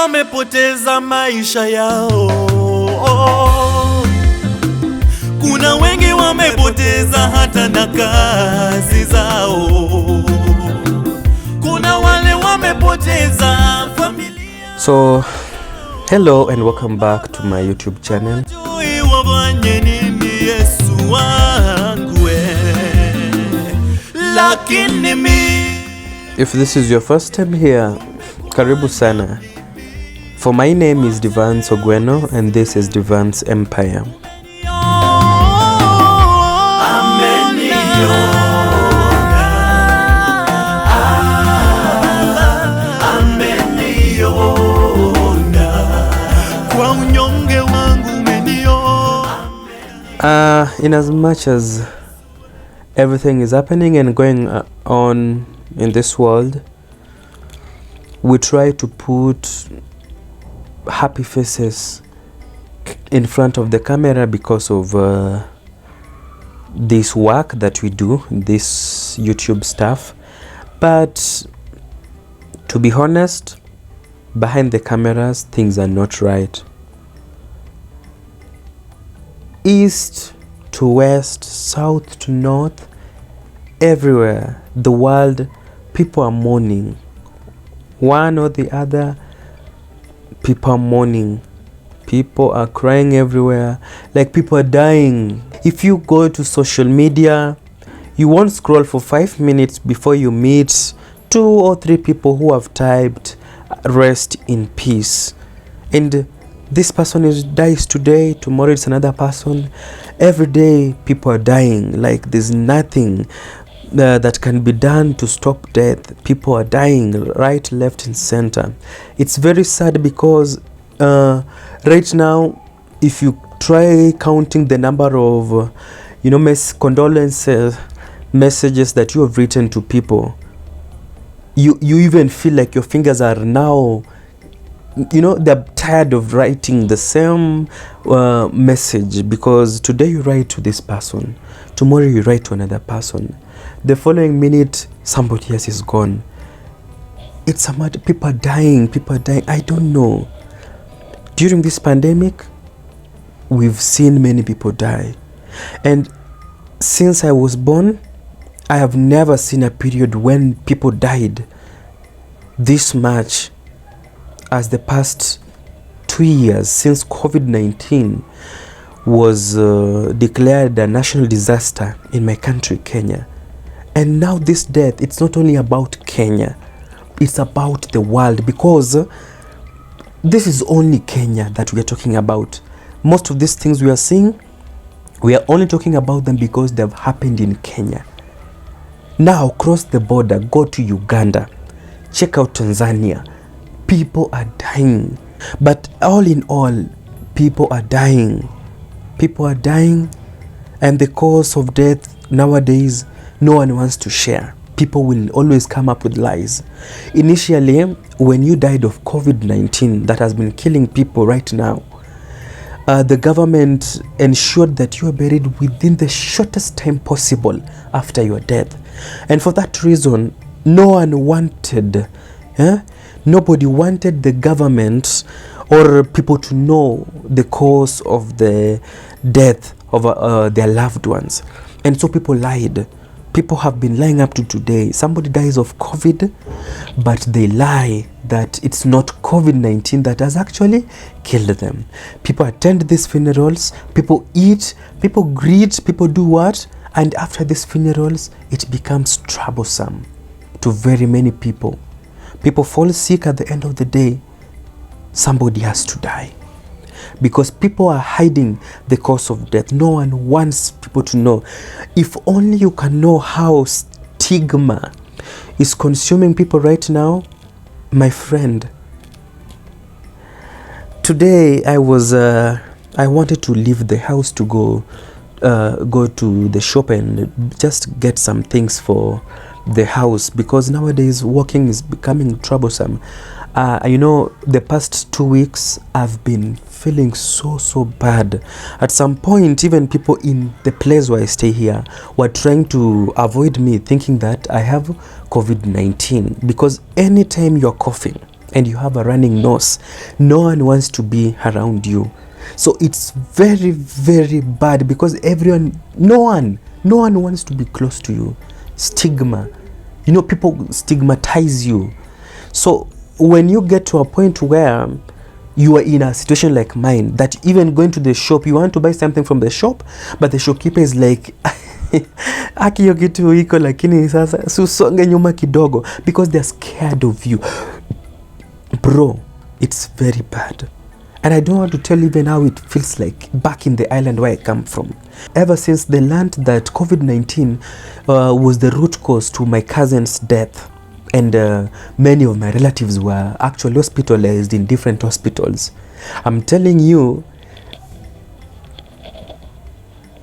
wamepoteza maisha yao. Kuna wengi wamepoteza hata na kazi zao. Kuna wale wamepoteza familia. So, hello and welcome back to my YouTube channel. If this is your first time here, karibu sana. For my name is Devance Ogweno and this is Devance Empire. In as much as everything is happening and going on in this world, we try to put happy faces in front of the camera because of this work that we do, this YouTube stuff. But to be honest, behind the cameras, things are not right. East to west, south to north, everywhere, the world, people are mourning. One or the other, people are mourning. People are crying everywhere, like people are dying. If you go to social media, you won't scroll for 5 minutes before you meet 2 or 3 people who have typed rest in peace. And this person dies today, tomorrow it's another person. Every day people are dying, like there's nothing that can be done to stop death. People are dying right, left and center. It's very sad because right now, if you try counting the number of condolence messages that you have written to people, you even feel like your fingers are now, they're tired of writing the same message, because today you write to this person, tomorrow you write to another person, the following minute somebody else is gone. It's a matter, people are dying. I don't know. During this pandemic, we've seen many people die, and since I was born, I have never seen a period when people died this much as the past 2 years since COVID-19 was declared a national disaster in my country, Kenya. And now this death, it's not only about Kenya, it's about the world, because this is only Kenya that we are talking about. Most of these things we are seeing, we are only talking about them because they have happened in Kenya. Now cross the border, go to Uganda, check out Tanzania. People are dying. But all in all, people are dying. People are dying, and the cause of death nowadays, no one wants to share. People will always come up with lies. Initially, when you died of COVID-19 that has been killing people right now, the government ensured that you are buried within the shortest time possible after your death. And for that reason, no one wanted, nobody wanted the government or people to know the cause of the death of their loved ones. And so people lied. People have been lying up to today. Somebody dies of COVID, but they lie that it's not COVID-19 that has actually killed them. People attend these funerals, people eat, people greet, people do what? And after these funerals, it becomes troublesome to very many people. People fall sick at the end of the day. Somebody has to die. Because people are hiding the cause of death. No one wants people to know. If only you can know how stigma is consuming people right now, my friend. Today I wanted to leave the house to go to the shop and just get some things for the house, because nowadays walking is becoming troublesome. The past 2 weeks I've been feeling so bad. At some point, even people in the place where I stay here were trying to avoid me, thinking that I have COVID-19, because anytime you're coughing, and you have a running nose, no one wants to be around you. So it's very, very bad because no one wants to be close to you. Stigma, you know, people stigmatize you. So when you get to a point where you are in a situation like mine, that even going to the shop, you want to buy something from the shop, but the shopkeeper is like aki hiyo kitu iko lakini sasa susonge nyuma kidogo, because they're scared of you. Bro, it's very bad. And I don't want to tell even how it feels like back in the island where I come from. Ever since they learned that COVID-19 was the root cause to my cousin's death, and many of my relatives were actually hospitalized in different hospitals, I'm telling you,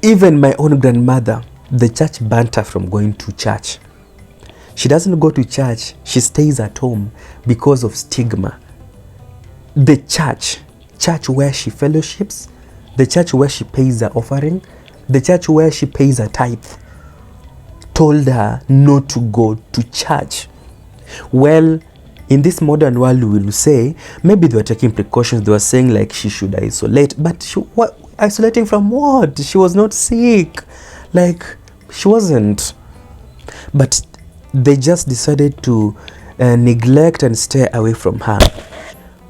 even my own grandmother, the church banned her from going to church. She doesn't go to church, she stays at home because of stigma. The church where she fellowships, the church where she pays her offering, the church where she pays her tithe, told her not to go to church. Well, in this modern world, we will say maybe they were taking precautions. They were saying like she should isolate, but what isolating from what? She was not sick, like she wasn't. But they just decided to neglect and stay away from her.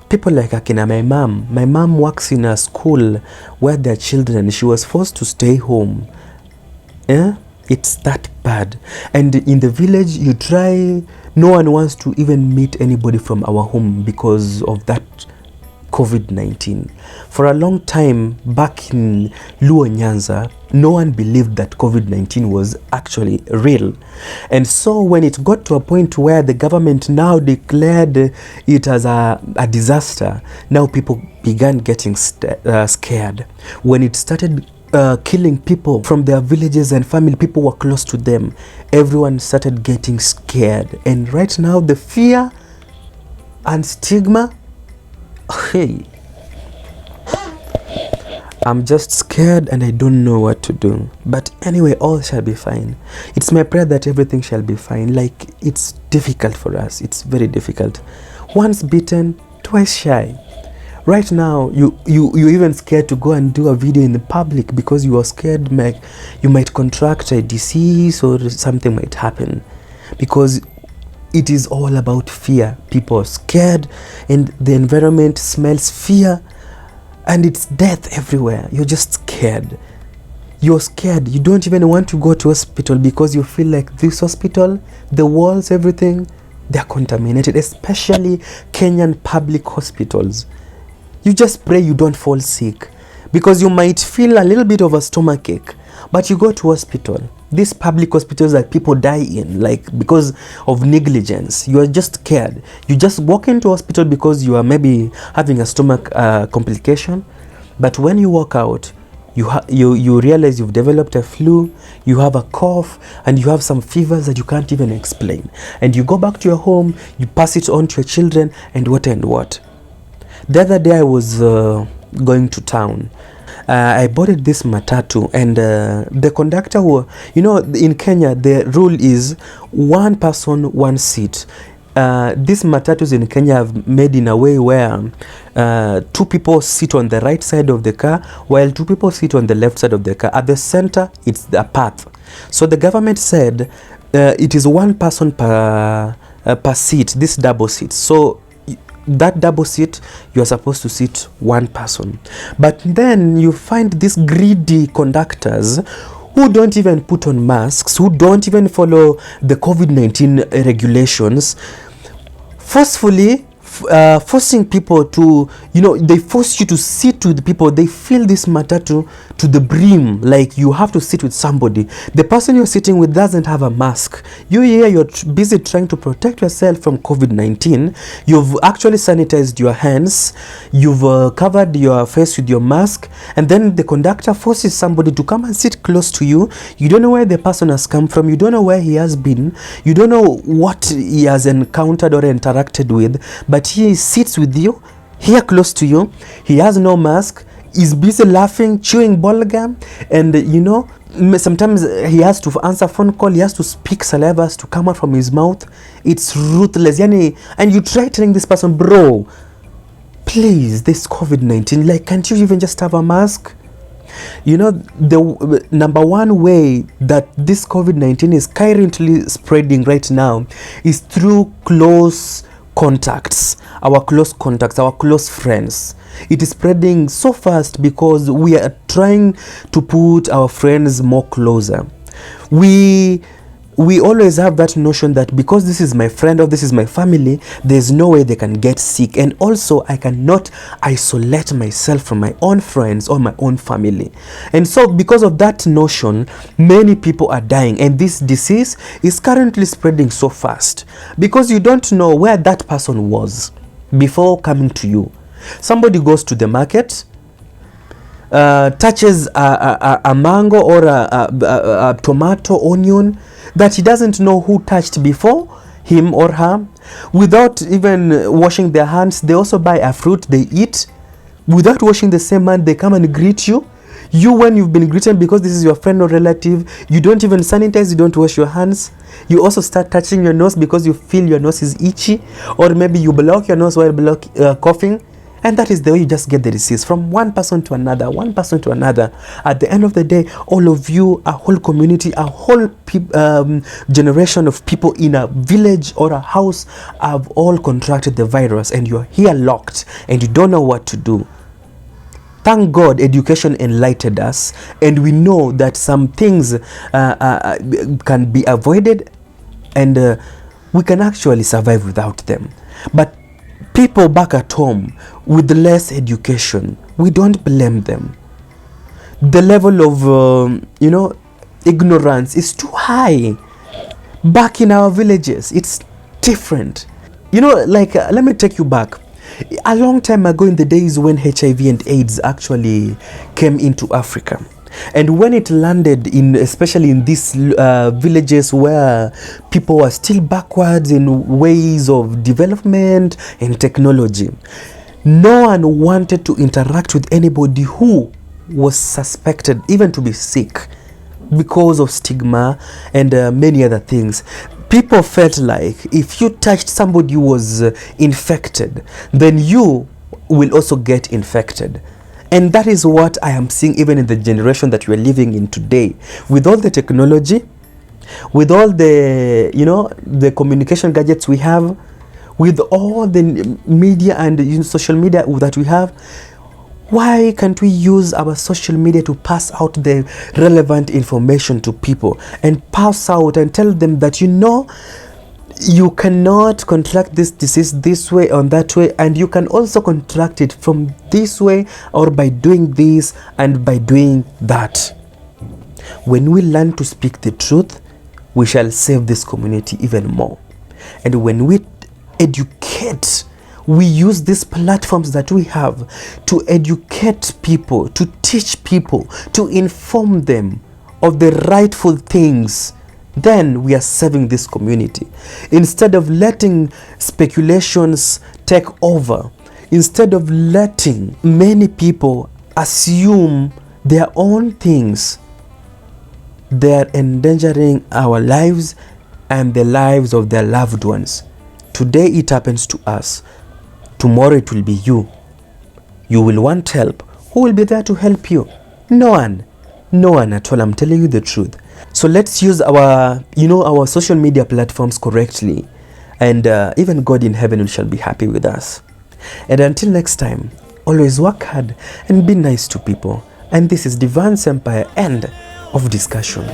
People like Akina, my mom works in a school where their children, she was forced to stay home. Yeah, it's that bad. And in the village, you try, no one wants to even meet anybody from our home because of that COVID-19. For a long time back in Luo Nyanza, no one believed that COVID-19 was actually real. And so when it got to a point where the government now declared it as a disaster, now people began getting scared. When it started killing people from their villages and family, people were close to them, everyone started getting scared. And right now the fear and stigma, hey, I'm just scared and I don't know what to do. But anyway, all shall be fine. It's my prayer that everything shall be fine. Like, it's difficult for us. It's very difficult. Once bitten, twice shy. Right now, you even scared to go and do a video in the public because you are scared you might contract a disease or something might happen. Because it is all about fear. People are scared and the environment smells fear. And it's death everywhere. You're just scared. You're scared. You don't even want to go to hospital because you feel like this hospital, the walls, everything, they're contaminated, especially Kenyan public hospitals. You just pray you don't fall sick because you might feel a little bit of a stomachache, but you go to hospital. These public hospitals that people die in, like because of negligence, you are just scared. You just walk into hospital because you are maybe having a stomach complication, but when you walk out, you realize you've developed a flu, you have a cough, and you have some fevers that you can't even explain. And you go back to your home, you pass it on to your children, and what and what. The other day I was going to town. I boarded this matatu, and the conductor, you know, in Kenya the rule is one person, one seat. These matatus in Kenya have made in a way where two people sit on the right side of the car while two people sit on the left side of the car. At the center, it's the path. So the government said it is one person per seat, this double seat. So that double seat, you are supposed to sit one person. But then you find these greedy conductors who don't even put on masks, who don't even follow the COVID-19 regulations, forcefully forcing people to, you know, they force you to sit with people. They fill this matatu to the brim, like you have to sit with somebody. The person you're sitting with doesn't have a mask. You're busy trying to protect yourself from COVID-19. You've actually sanitized your hands, you've covered your face with your mask, and then the conductor forces somebody to come and sit close to you. You don't know where the person has come from, you don't know where he has been, you don't know what he has encountered or interacted with, but he sits with you, here close to you. He has no mask, is busy laughing, chewing ball gum, and you know, Sometimes he has to answer phone call, he has to speak salivas to come out from his mouth. It's ruthless. Yani, and you try telling this person, bro, please, this COVID-19, like, can't you even just have a mask? You know, the number one way that this COVID-19 is currently spreading right now is through close contacts, our close friends. It is spreading so fast because we are trying to put our friends more closer. We always have that notion that because this is my friend or this is my family, there's no way they can get sick, and also I cannot isolate myself from my own friends or my own family. And so because of that notion, many people are dying, and this disease is currently spreading so fast because you don't know where that person was before coming to you. Somebody goes to the market, touches a mango or a tomato, onion that he doesn't know who touched before him or her. Without even washing their hands, they also buy a fruit, they eat. Without washing the same hand, they come and greet you. You, when you've been greeted because this is your friend or relative, you don't even sanitize, you don't wash your hands. You also start touching your nose because you feel your nose is itchy, or maybe you block your nose while coughing. And that is the way you just get the disease from one person to another, one person to another. At the end of the day, all of you, a whole community, a whole generation of people in a village or a house have all contracted the virus, and you're here locked and you don't know what to do. Thank God education enlightened us, and we know that some things can be avoided, and we can actually survive without them. But people back at home with less education, we don't blame them. The level of ignorance is too high. Back in our villages, it's different. Let me take you back. A long time ago, in the days when HIV and AIDS actually came into Africa, and when it landed especially in these villages where people were still backwards in ways of development and technology, no one wanted to interact with anybody who was suspected even to be sick because of stigma and many other things. People felt like if you touched somebody who was infected, then you will also get infected. And that is what I am seeing even in the generation that we are living in today. With all the technology, with all the, the communication gadgets we have, with all the media and social media that we have, why can't we use our social media to pass out the relevant information to people and pass out and tell them that, you cannot contract this disease this way or that way, and you can also contract it from this way or by doing this and by doing that. When we learn to speak the truth, we shall save this community even more. And when we educate, we use these platforms that we have to educate people, to teach people, to inform them of the rightful things, then we are saving this community. Instead of letting speculations take over, instead of letting many people assume their own things, they are endangering our lives and the lives of their loved ones. Today it happens to us. Tomorrow it will be you. You will want help. Who will be there to help you? No one. No one at all. I'm telling you the truth. So let's use our social media platforms correctly, and even God in heaven shall be happy with us. And until next time, always work hard and be nice to people. And this is Devance Empire, end of discussion.